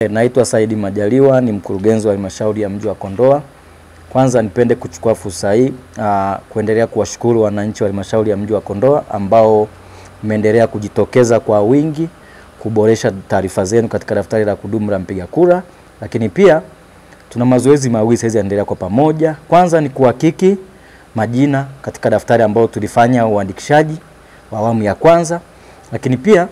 Naitwa Saidi Majaliwa, ni mkurugenzi wa halmashauri ya mji wa Kondoa. Kwanza nipende kuchukua fursa hii kuendelea kuwashukuru wananchi wa halmashauri ya mji wa Kondoa ambao mmeendelea kujitokeza kwa wingi kuboresha taarifa zenu katika daftari la kudumu la mpiga kura. Lakini pia tuna mazoezi mawili sasa yanaendelea kwa pamoja. Kwanza ni kuhakiki majina katika daftari ambao tulifanya uandikishaji wa awamu ya kwanza. Lakini pia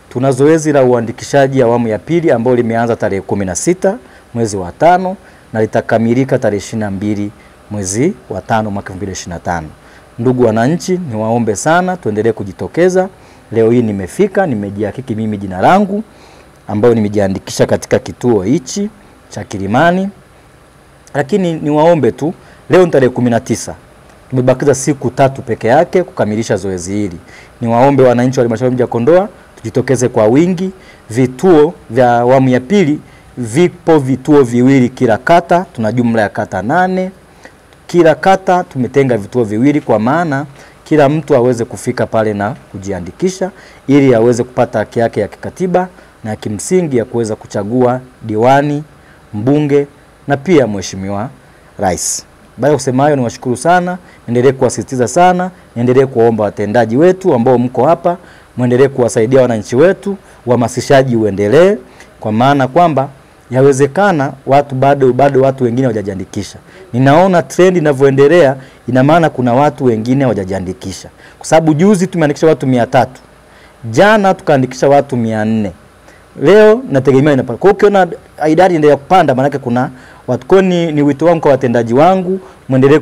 tuna zoezi la uandikishaji awamu ya pili ambao limeanza tarehe 16 mwezi wa 5 na litakamilika tarehe 22 mwezi wa 5 mwaka 2025. Ndugu wananchi, niwaombe sana tuendelee kujitokeza. Leo hii nimefika, nimejihakiki mimi jina langu ambao nimejiandikisha katika kituo hichi cha Kilimani. Lakini niwaombe tu, leo ni tarehe 19. Tumebakiza siku 3 peke yake kukamilisha zoezi hili. Niwaombe wananchi wa halmashauri ya mji wa Kondoa tujitokeze kwa wingi. Vituo vya awamu ya pili vipo vituo viwili kila kata, tuna jumla ya kata 8. Kila kata tumetenga vituo viwili kwa maana kila mtu aweze kufika pale na kujiandikisha ili aweze kupata haki yake ya kikatiba na kimsingi ya kuweza kuchagua diwani, mbunge na pia mheshimiwa rais. Baada ya kusema hayo, niwashukuru sana, niendelee kuwasisitiza sana, niendelee kuomba watendaji wetu ambao mko hapa, muendelee kuwasaidia wananchi wetu, uhamasishaji uendelee kwa maana kwamba yawezekana watu bado watu wengine hawajajiandikisha. Ninaona trend inavyoendelea ina maana kuna watu wengine hawajajiandikisha. Kwa sababu juzi tumeandikisha watu 300. Jana tukaandikisha watu 400. Leo nategemea inapanda. Kwa hiyo ukiona idadi inaendelea kupanda maana kuna watu. Kwa ni wito wangu kwa watendaji wangu, muendelee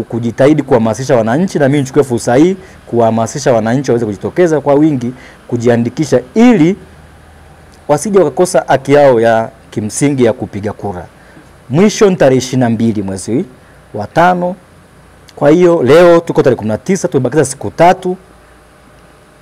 kujitahidi kuhamasisha wananchi, na mimi nichukue fursa hii kuhamasisha wananchi waweze kujitokeza kwa wingi kujiandikisha ili wasije wakakosa haki yao ya kimsingi ya kupiga kura. Mwisho ni tarehe 22 mwezi wa 5. Kwa hiyo leo tuko tarehe 19, tumebakiza siku 3.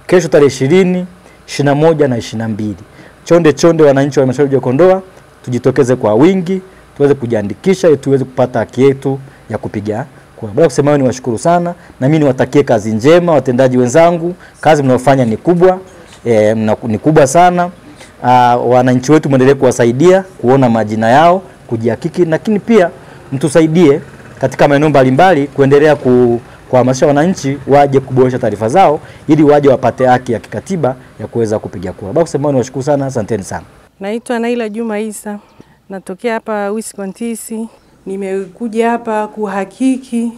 Kesho tarehe 20, 21 na 22. Chonde wananchi wa halmashauri ya Kondoa tujitokeze kwa wingi, tuweze kujiandikisha ili tuweze kupata haki yetu ya kupiga kura. Baada kusema hayo, niwashukuru sana na mimi niwatakie kazi njema watendaji wenzangu. Kazi mnayofanya ni kubwa, ni kubwa sana. Wananchi wetu muendelee kuwasaidia kuona majina yao, kujihakiki, lakini pia mtusaidie katika maeneo mbalimbali kuendelea kuhamasisha wananchi waje kuboresha taarifa zao ili waje wapate haki ya kikatiba ya kuweza kupiga kura. Baada kusema niwashukuru sana, asanteni sana. Naitwa Naila Juma Isa. Natokea hapa Wisconsin. Nimekuja hapa kuhakiki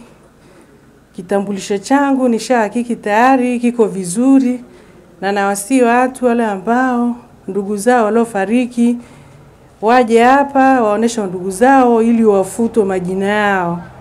kitambulisho changu, nishahakiki tayari kiko vizuri, na nawasihi watu wale ambao ndugu zao waliofariki waje hapa waoneshe ndugu zao ili wafutwe majina yao.